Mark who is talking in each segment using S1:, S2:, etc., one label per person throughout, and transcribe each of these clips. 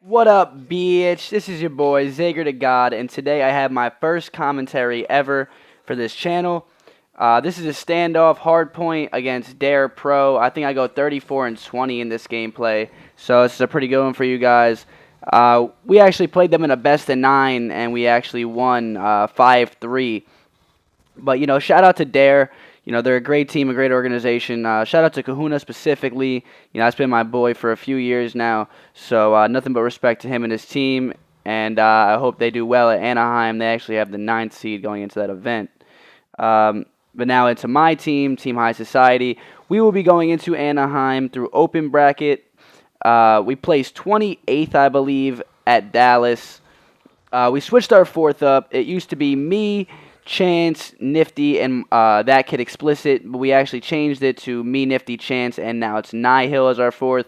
S1: What up, bitch? This is your boy, Zager to God, and today I have my first commentary ever for this channel. This is a standoff hardpoint against Dare Pro. I think I go 34 and 20 in this gameplay, so this is a pretty good one for you guys. We actually played them in a best of 9, and we actually won 5-3. But, shout out to Dare. They're a great team, a great organization. Shout out to Kahuna specifically. That's been my boy for a few years now. So nothing but respect to him and his team. And I hope they do well at Anaheim. They actually have the 9th seed going into that event. But now into my team, Team High Society. We will be going into Anaheim through open bracket. We placed 28th, I believe, at Dallas. We switched our 4th up. It used to be me, Chance, Nifty, and that kid Explicit, but we actually changed it to me, Nifty, Chance, and now it's Nihil as our 4th.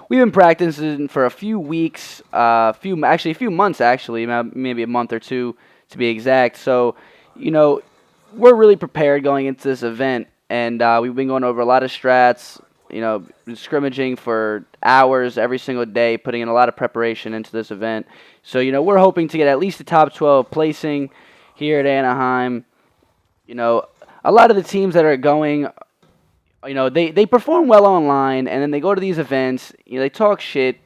S1: We've been practicing for a few weeks, a few months actually, maybe a month or two to be exact. So, we're really prepared going into this event, and we've been going over a lot of strats. Scrimmaging for hours every single day, putting in a lot of preparation into this event. So, we're hoping to get at least the top 12 placing here at Anaheim. A lot of the teams that are going, they perform well online, and then they go to these events, they talk shit,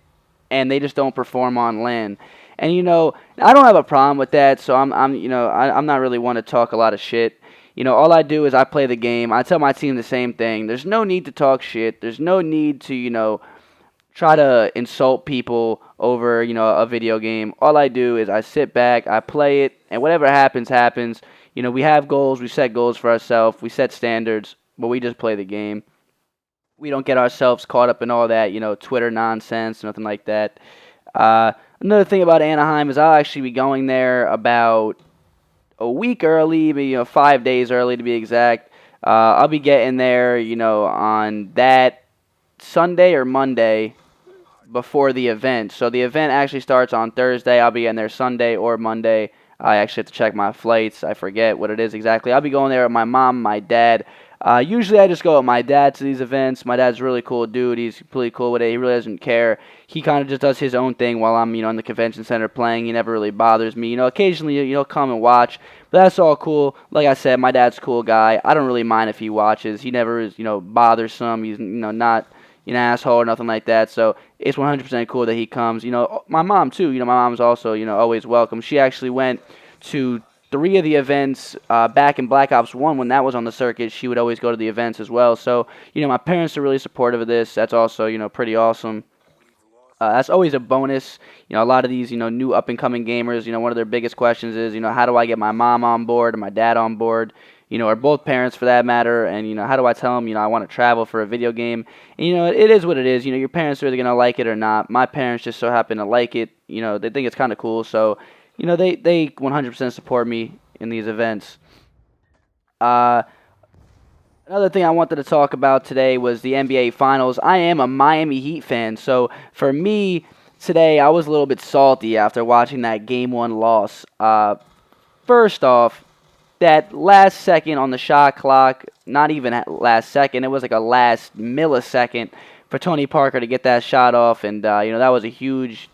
S1: and they just don't perform on land. And, I don't have a problem with that, so I'm not really one to talk a lot of shit. All I do is I play the game. I tell my team the same thing. There's no need to talk shit. There's no need to, try to insult people over, a video game. All I do is I sit back, I play it, and whatever happens, happens. We have goals. We set goals for ourselves. We set standards, but we just play the game. We don't get ourselves caught up in all that, Twitter nonsense, nothing like that. Another thing about Anaheim is I'll actually be going there about a week early, maybe 5 days early to be exact. I'll be getting there, on that Sunday or Monday before the event. So the event actually starts on Thursday. I'll be getting there Sunday or Monday. I actually have to check my flights. I forget what it is exactly. I'll be going there with my mom, my dad. Usually I just go with my dad to these events. My dad's a really cool dude. He's pretty cool with it. He really doesn't care. He kind of just does his own thing while I'm, in the convention center playing. He never really bothers me. Occasionally, he'll come and watch. But that's all cool. Like I said, my dad's a cool guy. I don't really mind if he watches. He never is, bothersome. He's, not an asshole or nothing like that. So it's 100% cool that he comes. My mom, too. My mom's also, always welcome. She actually went to 3 of the events back in Black Ops 1 when that was on the circuit. She would always go to the events as well. So, my parents are really supportive of this. That's also, pretty awesome. That's always a bonus. A lot of these, new up-and-coming gamers, one of their biggest questions is, how do I get my mom on board and my dad on board, or both parents for that matter, and, how do I tell them, I want to travel for a video game. And, it is what it is. Your parents are either going to like it or not. My parents just so happen to like it. They think it's kind of cool. So, they 100% support me in these events. Another thing I wanted to talk about today was the NBA Finals. I am a Miami Heat fan, so for me today, I was a little bit salty after watching that Game 1 loss. First off, that last second on the shot clock, not even last second, it was like a last millisecond for Tony Parker to get that shot off, and that was a huge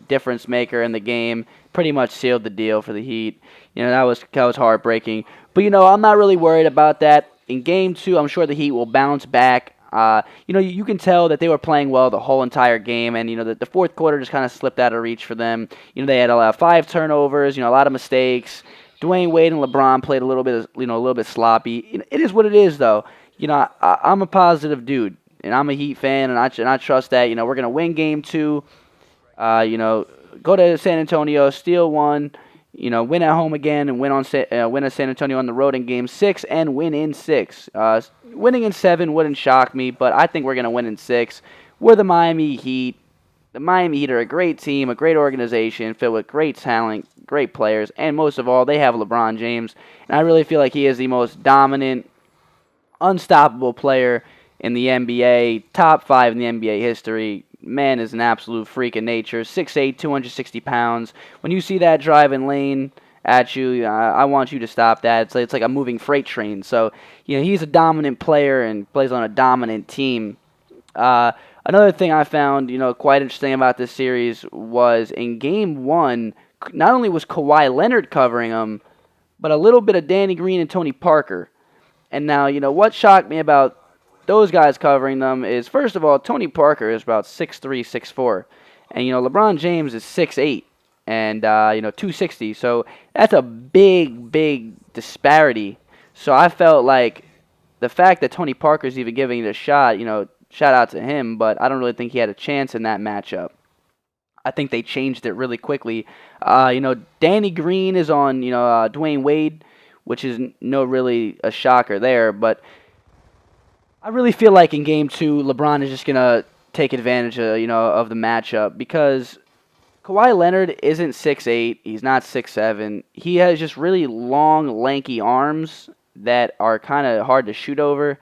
S1: difference maker in the game. Pretty much sealed the deal for the Heat. That was heartbreaking. But I'm not really worried about that. In Game 2, I'm sure the Heat will bounce back. You can tell that they were playing well the whole entire game, and the fourth quarter just kind of slipped out of reach for them. They had a lot of 5 turnovers, a lot of mistakes. Dwayne Wade and LeBron played a little bit sloppy. It is what it is, though. I'm a positive dude, and I'm a Heat fan, and I trust that. We're gonna win Game 2. Go to San Antonio, steal 1. Win at home again and win at San Antonio on the road in Game 6 and win in 6. Winning in 7 wouldn't shock me, but I think we're going to win in 6. We're the Miami Heat. The Miami Heat are a great team, a great organization, filled with great talent, great players, and most of all, they have LeBron James. And I really feel like he is the most dominant, unstoppable player in the NBA, top 5 in the NBA history. Man is an absolute freak of nature. 6'8", 260 pounds. When you see that driving lane at you, I want you to stop that. It's like a moving freight train. So, he's a dominant player and plays on a dominant team. Uh, Another thing I found, quite interesting about this series was in Game 1, not only was Kawhi Leonard covering him, but a little bit of Danny Green and Tony Parker. And now, what shocked me about those guys covering them is, first of all, Tony Parker is about 6'3", 6'4". And, LeBron James is 6'8", and, 260. So that's a big, big disparity. So I felt like the fact that Tony Parker's even giving it a shot, shout out to him, but I don't really think he had a chance in that matchup. I think they changed it really quickly. Danny Green is on, Dwayne Wade, which is no really a shocker there. But I really feel like in Game 2, LeBron is just going to take advantage of the matchup because Kawhi Leonard isn't 6'8". He's not 6'7". He has just really long, lanky arms that are kind of hard to shoot over.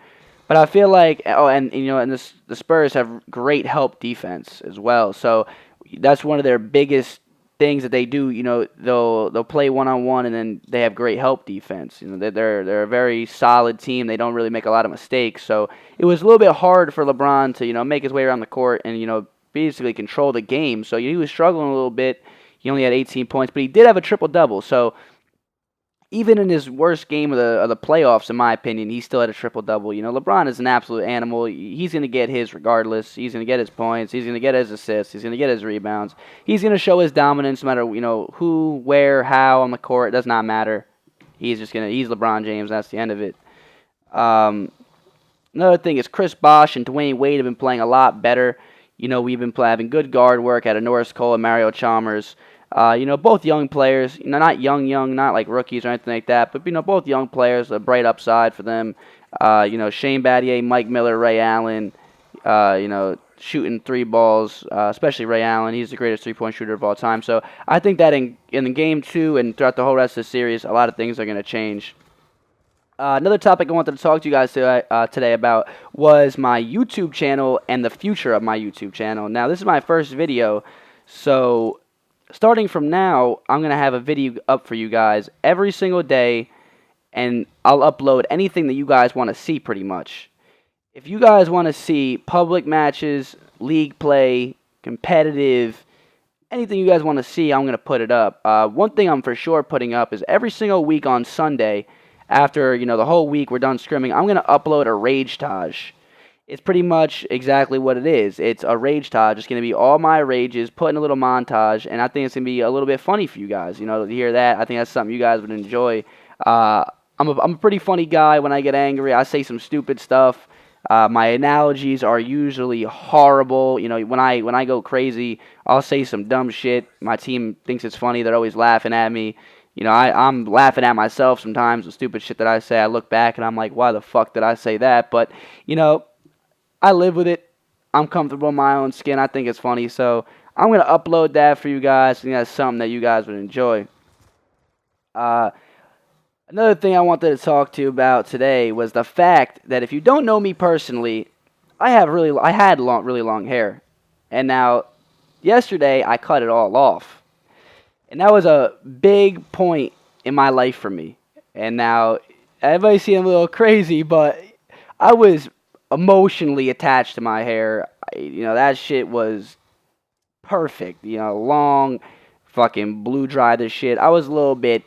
S1: But I feel like, the Spurs have great help defense as well. So that's one of their biggest things that they do. They'll play 1-on-1, and then they have great help defense. They're a very solid team. They don't really make a lot of mistakes. So it was a little bit hard for LeBron to make his way around the court and basically control the game. So he was struggling a little bit. He only had 18 points, but he did have a triple-double. So even in his worst game of the playoffs, in my opinion, he still had a triple-double. LeBron is an absolute animal. He's going to get his regardless. He's going to get his points. He's going to get his assists. He's going to get his rebounds. He's going to show his dominance no matter, who, where, how on the court. It does not matter. He's LeBron James. That's the end of it. Another thing is Chris Bosh and Dwayne Wade have been playing a lot better. We've been having good guard work out of Norris Cole and Mario Chalmers. Both young players, not young, not like rookies or anything like that, but, both young players, a bright upside for them. Shane Battier, Mike Miller, Ray Allen, shooting three balls, especially Ray Allen. He's the greatest three-point shooter of all time. So I think that in the Game 2 and throughout the whole rest of the series, a lot of things are going to change. Another topic I wanted to talk to you guys today about was my YouTube channel and the future of my YouTube channel. Now, this is my first video, so starting from now, I'm going to have a video up for you guys every single day, and I'll upload anything that you guys want to see pretty much. If you guys want to see public matches, league play, competitive, anything you guys want to see, I'm going to put it up. One thing I'm for sure putting up is every single week on Sunday, after the whole week we're done scrimming, I'm going to upload a rage taj. It's pretty much exactly what it is. It's a rage taj. It's going to be all my rages, put in a little montage, and I think it's going to be a little bit funny for you guys. To hear that, I think that's something you guys would enjoy. I'm a pretty funny guy when I get angry. I say some stupid stuff. My analogies are usually horrible. When I go crazy, I'll say some dumb shit. My team thinks it's funny. They're always laughing at me. I'm laughing at myself sometimes with stupid shit that I say. I look back and I'm like, why the fuck did I say that? But, I live with it. I'm comfortable in my own skin. I think it's funny. So I'm going to upload that for you guys. I think that's something that you guys would enjoy. Another thing I wanted to talk to you about today was the fact that if you don't know me personally, I had really long hair. And now, yesterday, I cut it all off. And that was a big point in my life for me. And now, everybody seems a little crazy, but I was emotionally attached to my hair. That shit was perfect. Long, fucking blue dry this shit. I was a little bit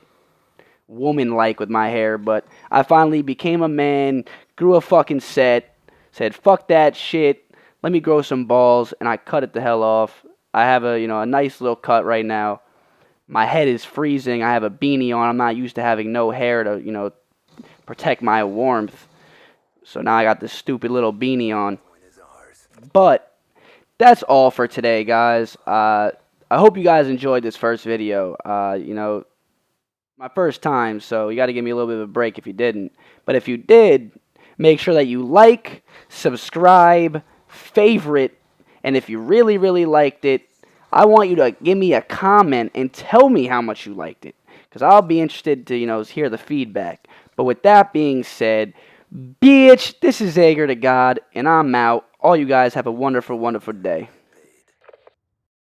S1: woman-like with my hair, but I finally became a man, grew a fucking set, said, fuck that shit, let me grow some balls, and I cut it the hell off. I have a nice little cut right now. My head is freezing. I have a beanie on. I'm not used to having no hair to, protect my warmth. So now I got this stupid little beanie on. But that's all for today, guys. I hope you guys enjoyed this first video. My first time, so you got to give me a little bit of a break if you didn't. But if you did, make sure that you like, subscribe, favorite, and if you really, really liked it, I want you to give me a comment and tell me how much you liked it, because I'll be interested to, hear the feedback. But with that being said, bitch, this is Ager to God, and I'm out. All you guys have a wonderful, wonderful day.